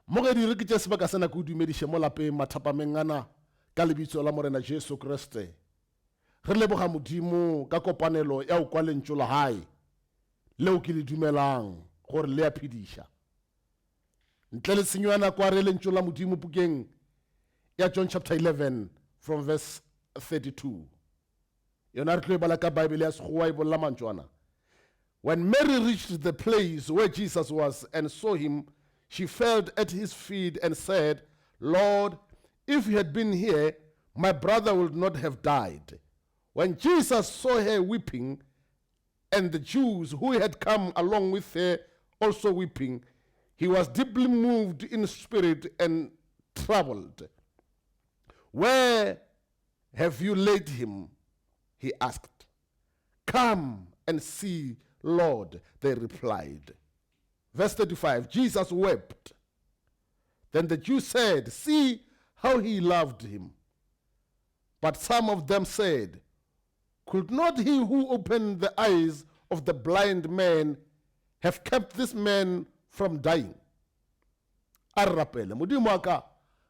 Mogedi re ke tse sebaka sena ke o dumediše mo lapeng mathapameng ana ka lebitso la morena Jesu Kriste. Re leboga Modimo ka kopanelo ya o kwa lentšu la hae leo ke le dumelang gore le a phediša. Ntle le senywana kwa re lentšu la Modimo bukeng ya John chapter 11 from verse 32. Yona re tlo e bala ka Bible ya Sekgowa e bolla mantšwana. When Mary reached the place where Jesus was and saw him, she fell at his feet and said, Lord, if you had been here, my brother would not have died. When Jesus saw her weeping, and the Jews who had come along with her also weeping, he was deeply moved in spirit and troubled. Where have you laid him? He asked. Come and see, Lord, they replied. Verse 35, Jesus wept. Then the Jews said, see how he loved him. But some of them said, could not he who opened the eyes of the blind man have kept this man from dying? Arrapele, Modimo aka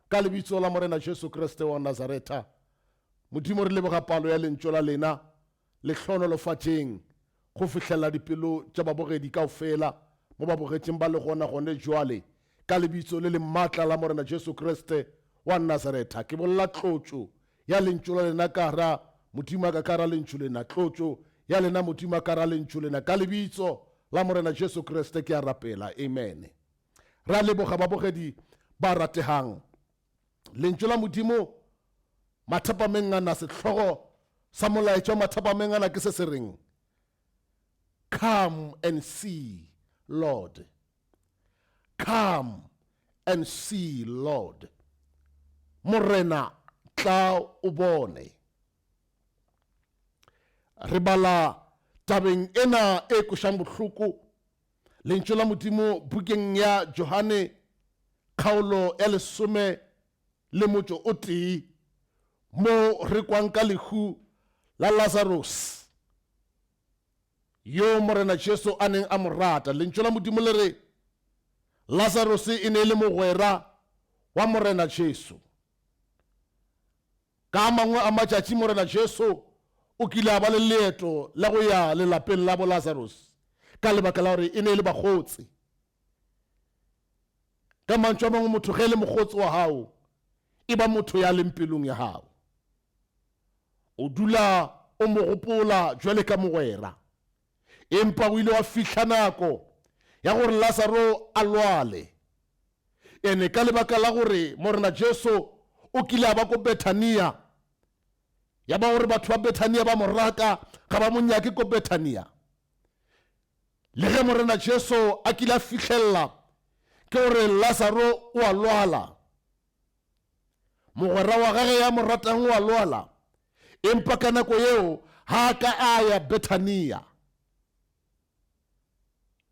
ka lebitso la morena Jesu Kriste wa Nazareta. Modimo re leboga palo ya lentšu la lena le hlonolofatšeng go fihlela dipelo tša babogedi kaofela mo babogetšeng ba le gona gone jwale ka lebitso le le maatla la morena Jesu Kriste wa Nazareta. Ke bolla tlotšo ya lentšu la lena ka ra Modimo ka kara lentšu lena, tlotšo ya lena Modimo ka ra lentšu lena ka lebitso la morena Jesu Kriste ke a rapela. Amen. Ra leboga babogedi ba ratehang lentšu la Modimo mathapameng ana sehlogo sa molaetša mathapameng ana ke se se reng. Come and see, Lord. Come and see, Lord. Morena tla o bone. Re bala tabeng ena e košang bohloko lentšu la Modimo bukeng ya Johane kgaolo ya 10 le motšo o tee mo re kwang ka lehu la Lazarus yo morena Jesu a neng a mo rata. Lentšu la Modimo le re Lazarus e ne le mogwera wa morena Jesu. Ka mangwe a matšatši morena Jesu o kile a ba le leeto la go ya lelapeng la bo Lazarus ka lebaka la gore e ne le bagotsi. Ka mantšu a mangwe motho ge le mogotsi wa hao e ba motho ya leng pelong ya hao. O dula o mo gopola jwale ka mogwera. Empa o ile wa fihla nako ya gore Lazaro a lwale. Ene ka lebaka la gore morena Jesu o kile a ba ko Bethania. Ya ba gore batho ba Bethania ba mo rata ga ba mo nyake ko Bethania. Le ge morena Jesu a kile a fihlella ke gore Lazaro o a lwala. Mogwera wa gage ya mo ratang o a lwala. Empa ka nako yeo ha ka a ya Bethania.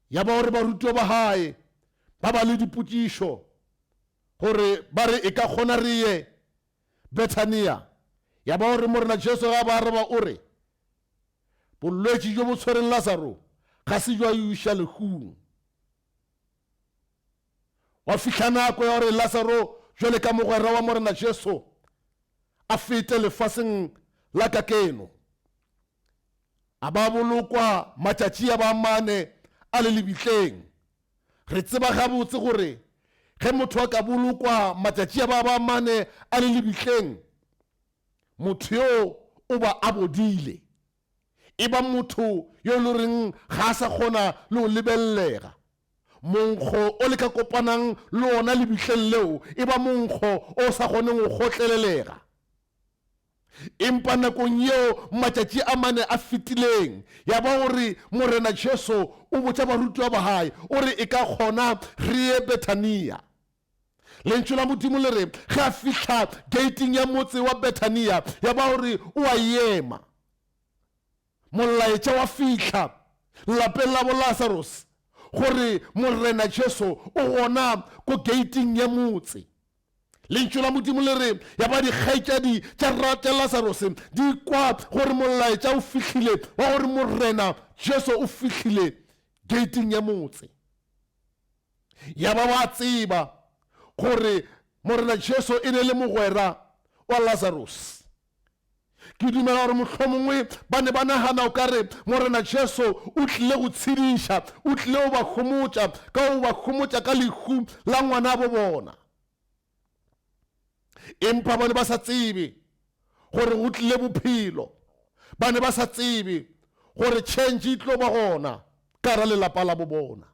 Ya ba gore barutwa ba hae ba ba le dipotšišo gore ba re e ka kgona re ye Bethania. Ya ba gore morena Jesu ga ba araba o re bolwetši jo bo tshwereng Lazaro ga se jwa iša lehung. Wa fihla nako ya gore Lazaro jwale ka mogwera wa morena Jesu a fete lefaseng la kakeno. A ba bolokwa matšatši a ba mane a le lebitleng. Re tseba gabotse gore ge motho a ka bolokwa matšatši a ba mane a le lebitleng, motho yo o ba a bodile. E ba motho yo le reng ga a sa kgona le go lebellega. Monkgo o le ka kopanang le ona lebitleng leo e ba monkgo o sa kgoneng go gotlelelega. Empa nakong yeo matšatši a mane a fetileng ya ba gore morena Jesu o botša barutwa ba hae o re e ka kgona re ye Bethania. Lentšu la Modimo le re ge a fihla gating ya motse wa Bethania ya ba gore o a ema. Molaetša wa fihla lapeng la bo Lazarus gore morena Jesu o gona ko gating ya motse. Lentšu la Modimo le re ya ba dikgaetšadi tša rate Lazarus di kwa gore molaetša o fihlile wa gore morena Jesu o fihlile gating ya motse. Ya ba ba tseba gore morena Jesu e ne le mogwera wa Lazarus. Ke dumela gore mohlomongwe ba ne ba nagana o kare morena Jesu o tlile go tshediša, o tlile go ba gomotša ka go ba gomotša ka lehu la ngwana bo bona. Empa ba ne ba sa tsebe gore go tlile bophelo, ba ne ba sa tsebe gore change e tlo ba gona ka ra lelapa la bo bona.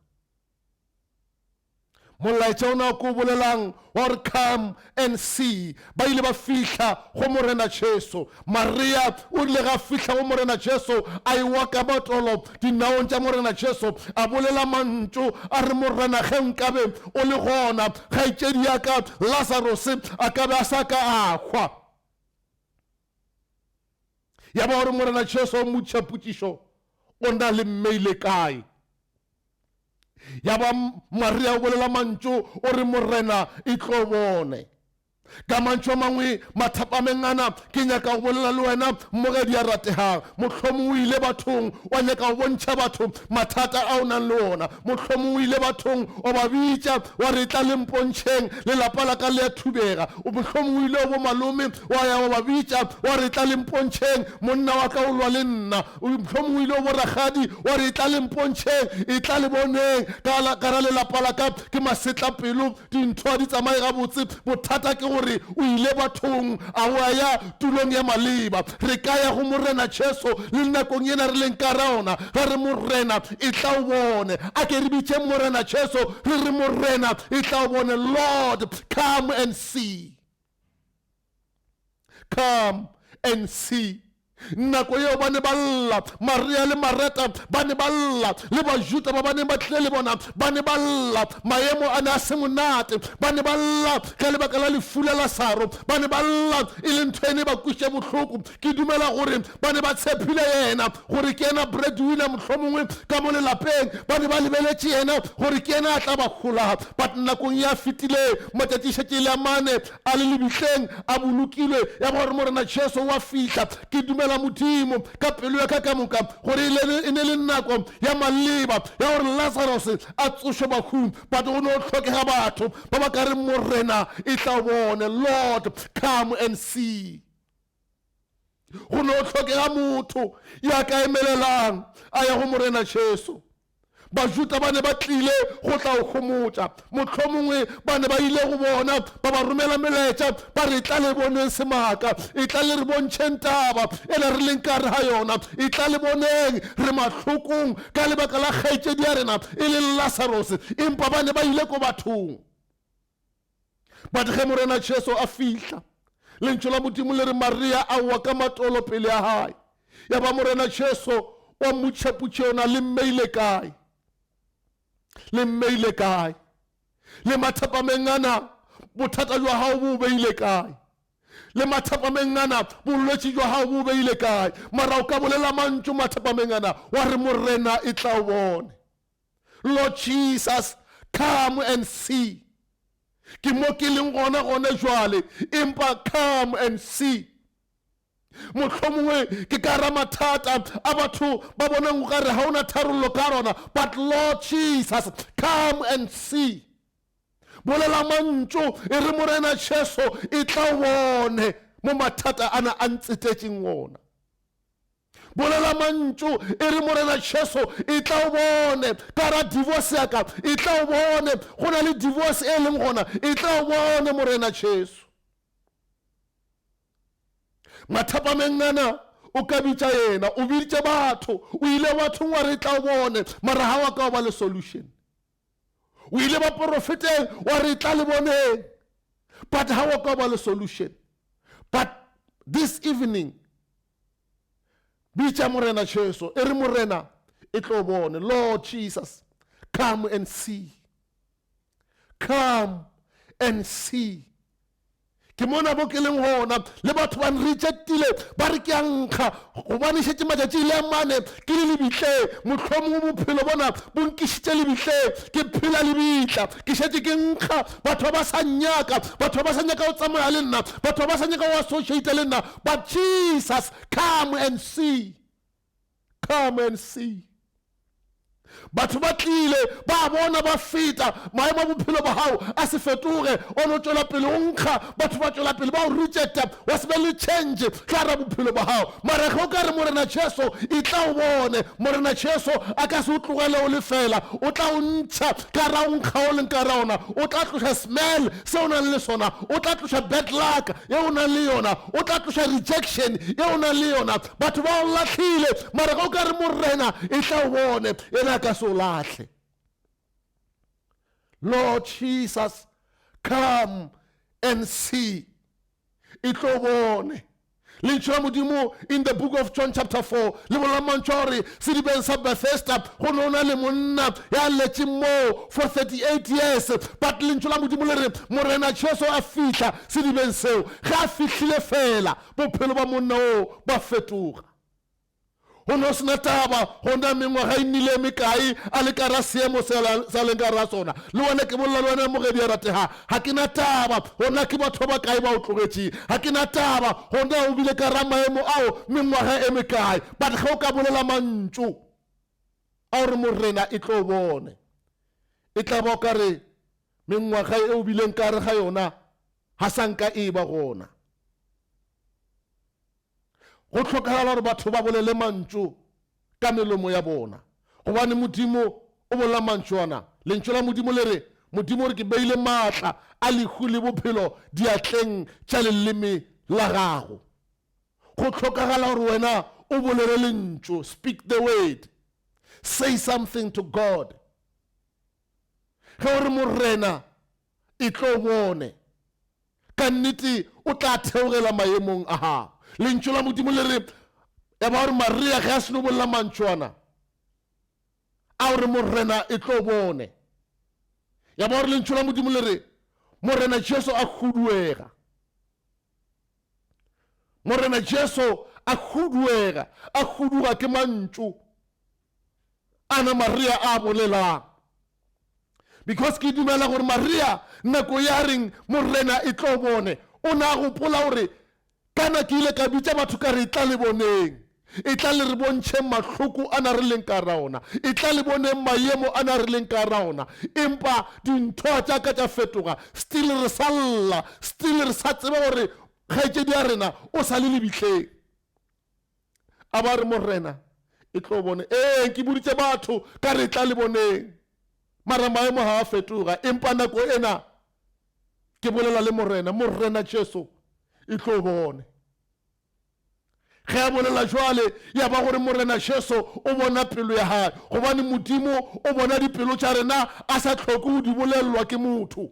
Molaetša ona ko bolelang wa gore come and see, ba ile ba fihla go morena Jesu. Maria o ile ga fihla go morena Jesu, a ewa ka matolo dinaong tša morena Jesu, a bolela mantšu a re morena ge nkabe o le gona kgaetšedi ya ka Lazarus a ka be a sa ka a hwa. Ya ba gore morena Jesu o motšha potšišo, o na le mmeile kae? Ya ba Maria o bolela mantšu o re morena e tlo bone. Ka mantšu a mangwe mathapamengana ke nyaka go bolela le wena mmogedi a rategang. Mohlomong o ile bathong wa nyaka go bontšha batho mathata a o nang le ona. Mohlomong o ile bathong o ba bitša wa re tla le mpontšheng lelapa la ka le a thubega. Mohlomong o ile bo malome wa ya wa ba bitša wa re tla le mpontšheng monna wa ka o lwa le nna. Mohlomong o ile bo ragadi wa re tla le mpontšheng e tla le boneng ka ra lelapa la ka ke masetlapelo dintho di tsamaye gabotse. Bothata ke gore o ile bathong a wa ya tulong ya maleba. Re ka ya go morena Jesu le nakong yena re leng ka raona ga re morena e tla o bone. A ke re bitše morena Jesu re re morena e tla o bone. Lord, come and see. Come and see. Nako yeo ba ne ba lla, Maria le Mareta ba ne ba lla, le Bajuda ba ne ba tlile le bona ba ne ba lla, maemo a ne a se monate, ba ne ba lla ka lebaka la lefu la Lazaro, ba ne ba lla e le ntho ene ba kwiša bohloko. Ke dumela gore ba ne ba tshepile yena gore ke yena breadwinner mohlomongwe ka mo lelapeng, ba ne ba lebeletše yena gore ke yena a tla ba gola. But nakong ya fetile matšatši le a mane a le lebitleng a bolokilwe, ya gore morena Jesu wa fihla. Ke dumela Modimo ka pelo ya ka moka gore e ne le nako ya maleba ya gore Lazarus a tsoše bahung, but go no tlhokega batho ba ba ka re morena e tla bone. Lord, come and see. Go no tlhokega motho ya ka emelelang a ya go morena Jesu. Bajuda ba ne ba tlile go tla o gomotša, mohlomongwe ba ne ba ile go bona ba ba romela melaetša ba re tla le boneng semaka, e tla le re bontšheng taba e le re leng ka re ga yona, e tla le boneng re mahlokong ka lebaka la kgaetšedi ya rena e le Lazarus. Empa ba ne ba ile ko bathong. But ge morena Jesu a fihla, lentšu la Modimo le re Maria a wa ka matolo pele ya hae. Ya ba morena Jesu wa motšhapotše ona le mmeile kae? Le mmeile kae? Le mathapamengana bothata jwa hao bo beile kae? Le mathapamengana bolwetši jwa hao bo beile kae? Mara o ka bolela mantšu mathapamengana wa re morena e tla o bone. Lord Jesus, come and see. Ke mo ke leng gona jwale, empa come and see. Mohlomongwe ke ka ra mathata a batho ba bonang o ka re ga ona tharollo ka rona, but Lord Jesus, come and see. Bolela mantšu e re morena Jesu e tla bone mo mathata ana a ntsetetšeng ona. Bolela mantšu e re morena Jesu e tla bone ka ra divorce ya ka, e tla bone go na le divorce e leng gona, e tla bone morena Jesu. Mathapamengana o ka bitša yena, o biditše batho, o ile bathong wa re tla bone, mara ga wa ka ba le solution. O ile ba profeteng wa re tla le boneng, but ga wa ka ba le solution. But this evening bitša morena Jesu e re morena e tlo bone. Lord Jesus, come and see. Come and see. Ke mona bo ke leng gona le batho ba nrejectile ba re ke a nkga gobane šetše matšatši le a mane ke le lebitleng, mohlomongwe bophelo bona bo nkišitše lebitleng, ke phela lebitla, ke šetše ke nkga. Batho ba sa nyaka, batho ba sa nyaka go tsamaya le nna, batho ba sa nyaka go associate le nna. But Jesus, come and see. Come and see. batho ba tlile ba bona ba feta maemo a bophelo ba hao a se fetoge o no tšwela pele o nkga batho ba tšwela pele ba o rejecta wa se be le change ka ra bophelo ba hao mara ge o ka re morena Jesu e tla o bone morena Jesu a ka se o tlogele o le fela o tla o ntšha ka ra o nkga o leng ka ra ona o tla tloša smell se o nang le sona o tla tloša bad luck ye o nang le yona o tla tloša rejection ye o nang le yona batho ba o lahlile mara ge o ka re morena e tla o bone ena ka se o lahle. Lord Jesus, come and see. E tlo bone lentšu la modimo in the book of John chapter 4 le bolela mantšhore sedibeng sa Bethesda go ne o na le monna ya letše mo for 38 years but lentšu la modimo le re morena Jesu a fihla sedibeng seo ge a fihlile fela bophelo ba monna o ba fetoga go no sena taba go na mengwaga e nnile mekae a le ka ra seemo sa leng ka ra sona le wena ke bolela le wena mogedi ya ratega ga ke na taba gona ke batho ba kae ba o tlogetšeng ga ke na taba gona o bile ka ra maemo ao mengwaga e mekae but ge o ka bolela mantšu a gore morena e tlo bone e tla ba o ka re mengwaga e o bileng ka re ga yona ga sanka e ba gona go tlhokagala gore batho ba bolele mantšu ka melomo ya bona gobane modimo o bolela mantšu ana lentšu la modimo le re modimo re ke beile maatla a lehu le bophelo diatleng tša leleme la gago go tlhokagala gore wena o bolele lentšu speak the word say something to God ge gore morena e tlo bone ka nnete o tla theogela maemong a gago lentšu la modimo le re ya ba gore Maria ge a seno bolela mantšwana a gore morena e tlo bone ya ba gore lentšu la modimo le re morena Jesu a huduega morena Jesu a huduega a huduga ke mantšu ana Maria a bolelang because ke dumela gore Maria nako ya reng morena e tlo bone o na gopola gore kana ke ile ka bitša batho ka re e tla le boneng e tla le re bontšhe mahloko a na re leng ka raona e tla le boneng maemo a na re leng ka raona empa dintho tša ka tša fetoga still re sa lla still re sa tseba gore kgaetšedi ya rena o sa le lebitleng a ba re morena e tlo bone ke boditše batho ka re e tla le boneng mara maemo ga a fetoga empa nako ena ke bolela le morena Jesu e tlo bone ge a bolela jwale ya ba gore morena Jesu o bona pelo ya hae gobane modimo o bona dipelo tša rena a sa tlhoke go di bolelelwa ke motho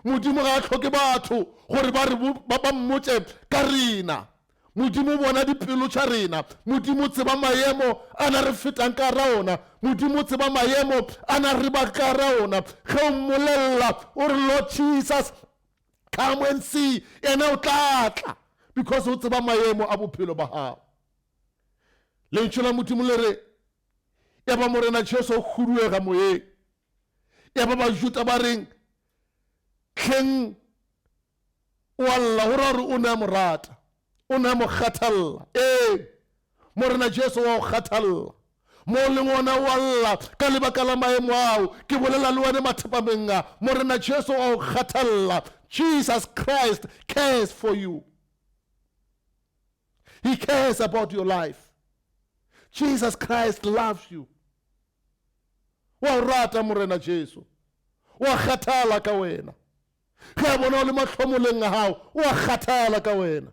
modimo ga a tlhoke batho gore ba mmotse ka rena modimo o bona dipelo tša rena modimo tseba maemo a na re fetang ka raona modimo tseba maemo a na re ba ka raona ge o mmolelela o re Lord Jesus come and see ena o tlatla because o tseba maemo a bophelo ba hao lentšu la modimo le re ya ba morena Jesu o huduega moyeng ya ba bajuta ba reng hleng wa lla go ra gore o ne a morata o ne a mo kgathalla morena Jesu wa o kgathalla mo leng ona wa lla ka lebaka la maemo ao ke bolela le wena mathapameng a morena Jesu wa o kgathalla Jesus Christ cares for you. He cares about your life. Jesus Christ loves you. Wa rata morena Jesu. Wa kgathala ka wena. Ge a bona o le mahlomoleng a hao wa kgathala ka wena.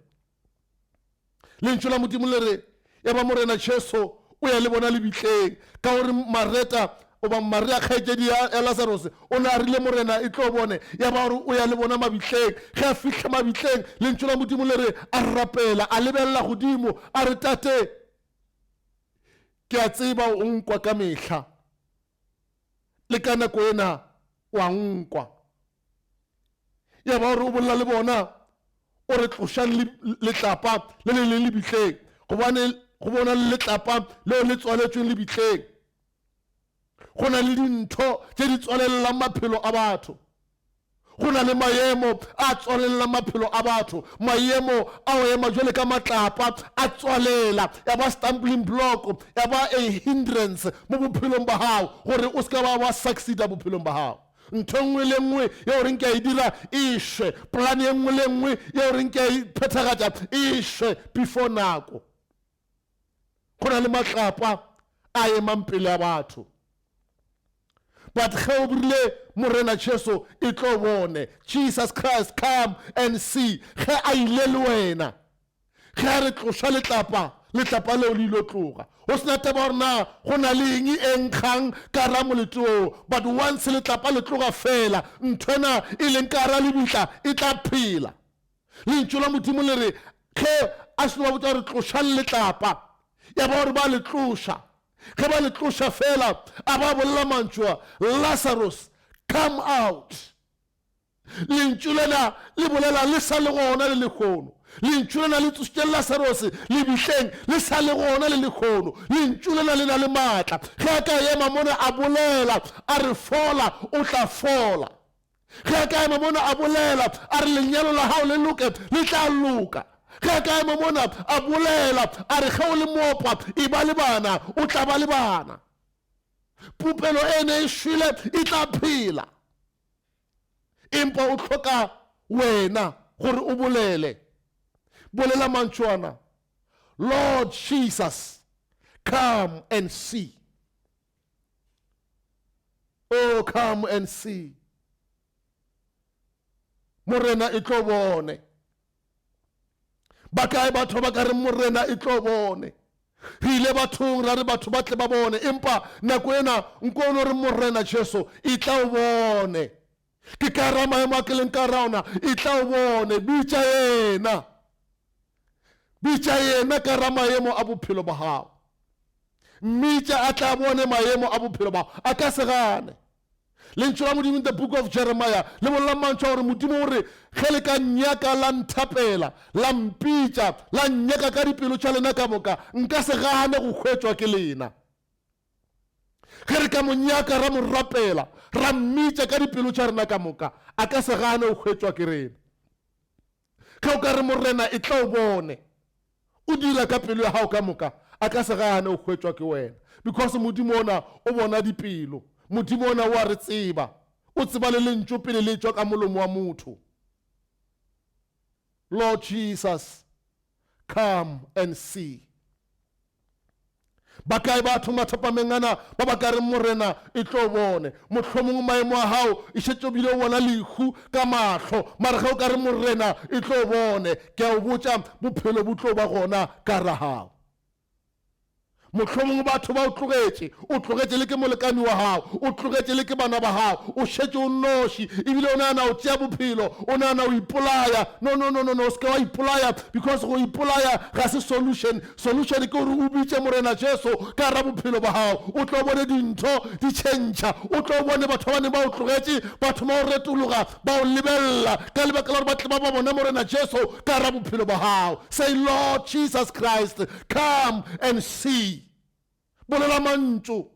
Lentšu la modimo le re ya ba morena Jesu o ya le bona le bitleng ka gore Mareta oba Maria kgaetšedi ya Lazarus o ne a rile morena e tlo bone ya ba gore o ya le bona mabitleng ge a fitlha mabitleng lentšu la modimo le re a rapela a lebelela godimo a re tate ke a tseba o nkwa ka mehla le ka nako ena wa nkwa ya ba gore o bolela le bona o re tlošang letlapa le le lebitleng gobane go bona le letlapa leo le tswaletšweng lebitleng go na le dintho tše di tswalelang maphelo a batho go na le maemo a tswalela maphelo a batho, maemo a o ema jwale ka matlapa a tswalela ya ba stumbling block, ya ba a hindrance mo bophelong ba hao gore o ska ba wa succeeda bophelong ba hao. Ntho nngwe le nngwe ya gore nke a e dira ishwe, plan e nngwe le nngwe ya gore nke a e phethagatša ishwe before nako. Go na le matlapa a emang pele ya batho, but ge o burile Morena Jesu e tlo bone. Jesus Christ, come and see. Ge a ile le wena, ge a re tloša letlapa leo le ilo tloga, o sena taba gore na go na le eng e nkgang ka ra molete oo, but once letlapa le tloga fela, nthwena e leng ka ra lebitla e tla phela. Lentšu la Modimo le re ge a seno ba botsa gore tloša letlapa, ya ba gore ba le tloša. Ge ba le tloša fela a ba bolela mantšwa, Lazarus, come out. Lentšu lena le bolela le sa le gona le lekgono. Lentšu lena le tsošitše Lazarus lebitleng le sa le gona le lekgono. Lentšu lena le na le maatla, ge a ka ema mona a bolela a re fola o tla fola. Ge a ka ema mona a bolela a re lenyalo la hao le loke le tla loka. Ge a ka ema mona a bolela a re ge o le moopa e ba le bana o tla ba le bana. Pupelo ene e šwile e tla phela, empa o hloka wena gore o bolele. Bolela mantšwana, Lord Jesus, come and see. Oh, come and see. Morena e tlo bone. Ba kae batho ba ka re Morena e tlo bone. Re ile bathong ra re batho ba tle ba bone, empa nako ena nkono re Morena Jesu e tla o bone. Ke ka ra maemo a ke leng ka raona e tla o bone. Bitša yena, bitša yena ka ra maemo a bophelo ba hao. Mmitša a tla bone maemo a bophelo ba hao, a ka se gane. Lentšu la Modimo in the book of Jeremiah le bolela mantšwa gore Modimo o re ge le ka nnyaka la nthapela la mpitša la nnyaka ka dipelo tša lena ka moka, nka se gane go hwetšwa ke lena. Ge re ka mo nyaka ra mo rapela ra mmitša ka dipelo tša rena ka moka, a ka se gane go hwetšwa ke rena. Ge o ka re Morena e tla o bone, o dira ka pelo ya hao ka moka, a ka se gane go hwetšwa ke wena, because Modimo ona o bona dipelo. Modimo ona wa re tseba, o tseba le lentšu pele le tšwa ka molomo wa motho. Lord Jesus, come and see. Ba kae batho mathapameng ana ba ba ka re Morena e tlo bone. Mohlomong maemo a hao e šetše o bile o bona lehu ka mahlo, mara ge o ka re Morena e tlo bone, ke a o botša bophelo bo tlo ba gona ka ra hao. Mohlomong batho ba o tlogetše le ke molekani wa hao, o tlogetše le ke bana ba hao, o šetše o nnoši, ebile o nagana o tšea bophelo, o nagana o ipolaya. No, o seke wa ipolaya, because go ipolaya ga se solution. Solution ke gore o bitše Morena Jesu ka ra bophelo ba hao, o tlo bone dintho di tšhentšha, o tlo bone batho ba ne ba o tlogetše, batho ba o retologa, ba o lebelela ka lebaka la gore ba tle ba bone Morena Jesu ka ra bophelo ba hao. Say, Lord Jesus Christ, come and see. Bolela mantšu,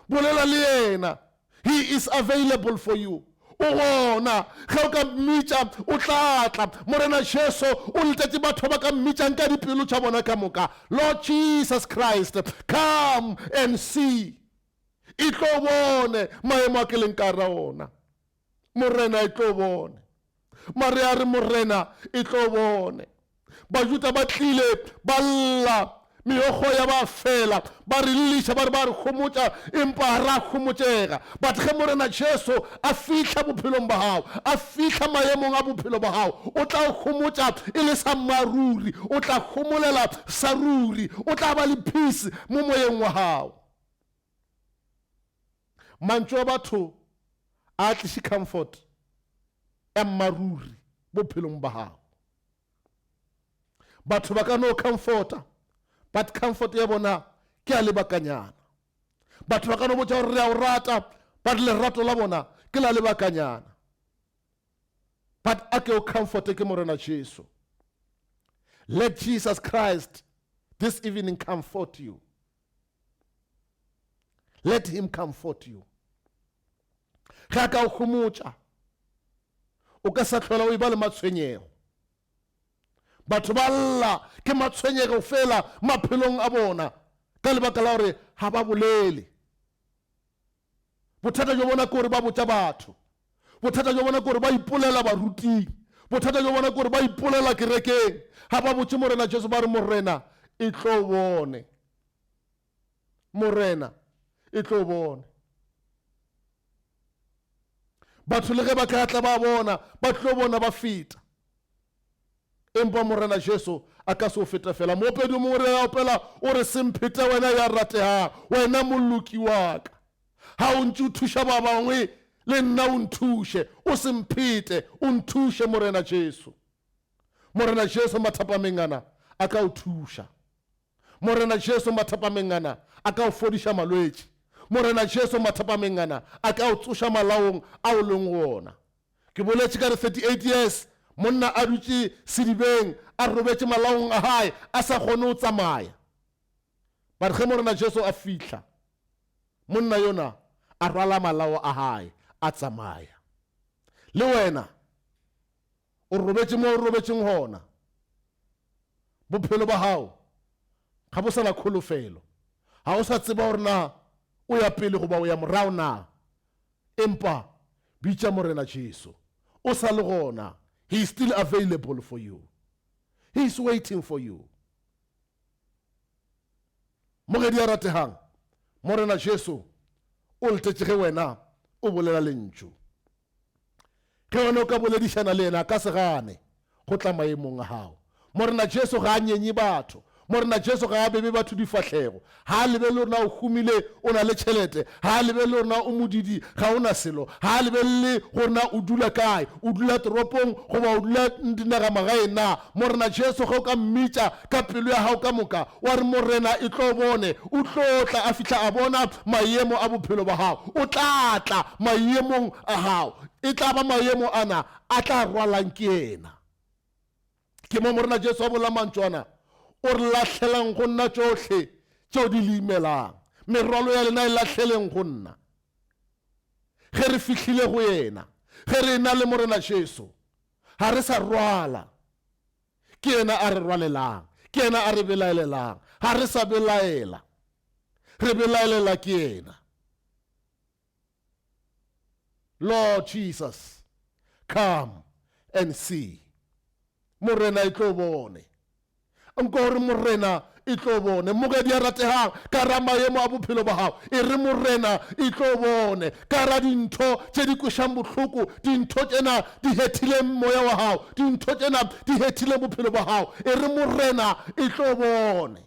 bolela le yena. He is available for you. O gona, ge o ka mmitša o tla tla. Morena Jesu o letšetše batho ba ka mmitšang ka dipelo tša bona ka moka. Lord Jesus Christ, come and see. E tlo bone maemo a ke leng ka ra ona. Morena e tlo bone, mare a re Morena e tlo bone. Bajuda ba tlile ba lla, meokgo ya ba fela, ba re leliša ba re gomotša, empa ra gomotšega. But ge Morena Jesu a fihla bophelong ba hao, a fihla maemong a bophelo ba hao, o tla gomotša e le sa maruri, o tla gomolela sa ruri, o tla ba le peace mo moyeng wa hao. Mantšu a batho a tliše comfort ya maruri bophelong ba hao. Batho ba ka no comforta, but comfort ya bona ke a lebakanyana. Batho ba ka no botša gore re a o rata, but lerato la bona ke la lebakanyana. But a ke o comforte ke Morena Jesu. Let Jesus Christ this evening comfort you. Let him comfort you. Ge a ka o gomotša, o ka sa tlhola o e ba le matshwenyego. Batho ba lla ke matshwenyego fela maphelong a bona ka lebaka la gore ha ba bolele. Bothata jo bona ke gore ba botsa batho. Bothata jo bona ke gore ba ipolela baruting. Bothata jo bona ke gore ba ipolela kerekeng. Ha ba botse morena Jesu ba re morena e tlo bone. Morena e tlo bone. Batho le ge ba ka tla ba bona ba tlo bona ba feta. Empa morena Jesu a ka se o feta fela. Moopedi mongwe re ya opela o re semphete wena ya ratehang, wena molloki wa ka. Ha o ntse o thuša ba bangwe le nna o nthuše, o semphete o nthuše morena Jesu. Morena Jesu mathapameng ana a ka o thuša. Morena Jesu mathapameng ana a ka o fodiša malwetši. Morena Jesu mathapameng ana a ka o tsoša malaong a o leng wona. Ke boletše ka re 38 years monna a dutše sedibeng a robetše malaong a hae a sa kgone o tsamaya. But ge morena Jesu a fihla, monna yona a rwala malao a hae a tsamaya. Le wena o robetše mo o robetšeng gona, bophelo ba hao ga bo sa na kholofelo. Ha o sa tseba gore na o ya pele goba o ya morao na. Empa bitša morena Jesu, o sa le gona. He is still available for you. He is waiting for you. Mogedi a ratehang, morena Jesu o letetše ge wena o bolela lentšu. Ge wena o ka boledišana le yena ka se gane go tla maemong a hao. Morena Jesu ga a nyenye batho. Morena Jesu ga a bebe batho difahlego. Ha a lebele na o humile o na le tšhelete. Ha a lebele na o modidi ga o na selo. Ha a lebele gore na o dula kae, o dula toropong goba o dula dinagamagaeng na. Morena Jesu ge o ka mmitša ka pelo ya hao ka moka wa re morena e tlo bone, o tlo tla a fihla a bona maemo a bophelo ba hao. O tla tla maemong a hao. E tla ba maemo ana a tla rwalang ke yena. Ke mo morena Jesu a bola mantšwana o re lahlelang go nna tšohle tšeo di le imelang. Merwalo ya lena e lahleleng go nna. Ge re fihlile go yena, ge re na le morena Jesu, ha re sa rwala. Ke yena a re rwalelang, ke yena a re belaelelang. Ha re sa belaela, re belaelela ke yena. Lord Jesus, come and see. Morena e tlo bone. Nkore morena e tlo bone. Mogedi a ratehang ka ra maemo a bophelo ba hao. E re morena e tlo bone ka ra dintho tše di kwešang bohloko, dintho tšena di hethileng moya wa hao, dintho tšena di hethileng bophelo ba hao. E re morena e tlo bone.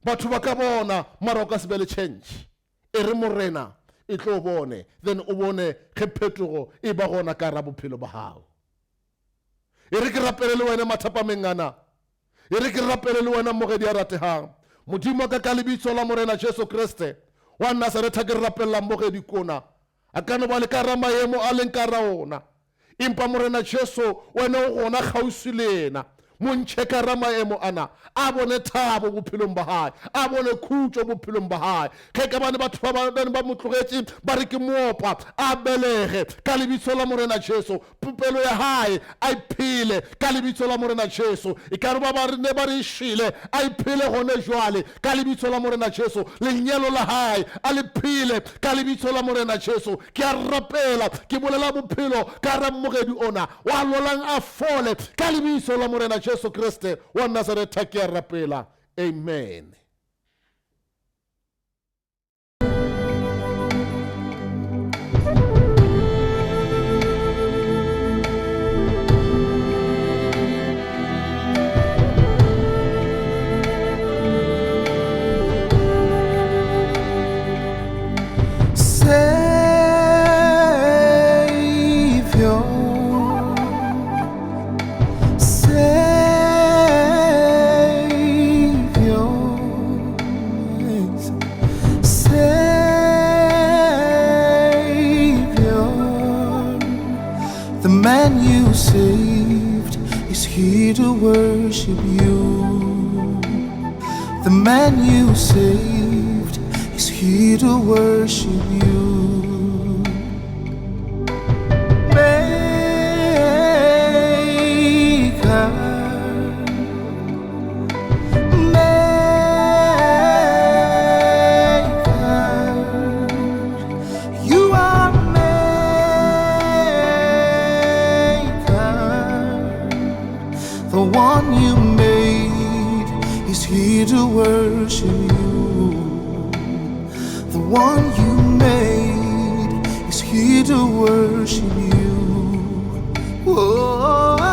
Batho ba ka bona mara o ka se be le change. E re morena e tlo bone, then o bone ge phetogo e ba gona ka ra bophelo ba hao. E re ke rapele le wena mathapameng ana, e re ke rapele le wena mogedi a ratehang, modimo ka lebitso la morena Jesu Kriste wa Nazareta ke rapella mogedi kona a ka no ba le ka ra maemo a leng ka ra ona. Empa morena Jesu wena o gona kgauswi le ena, montšhe ka ra maemo ana a bone thabo bophelong ba hae, a bone khutšo bophelong ba hae. Ge ka bane batho ba mo tlogetše ba re ke moopa a belege ka lebitso la morena Jesu, pelo ya hae a iphele ka lebitso la morena Jesu. E ka re ba ne ba re išile a iphele gone jwale ka lebitso la morena Jesu. Lenyalo la hae a le phele ka lebitso la morena Jesu. Ke a rapela ke bolela bophelo ka ra mogedi ona wa lolang a fole ka lebitso la morena Jesu Kriste wa Nazareta ke a rapela. Amen. Saved is here to worship you. The man you saved is here to worship you. The one you made is here to worship you. The one you made is here to worship you. Oh.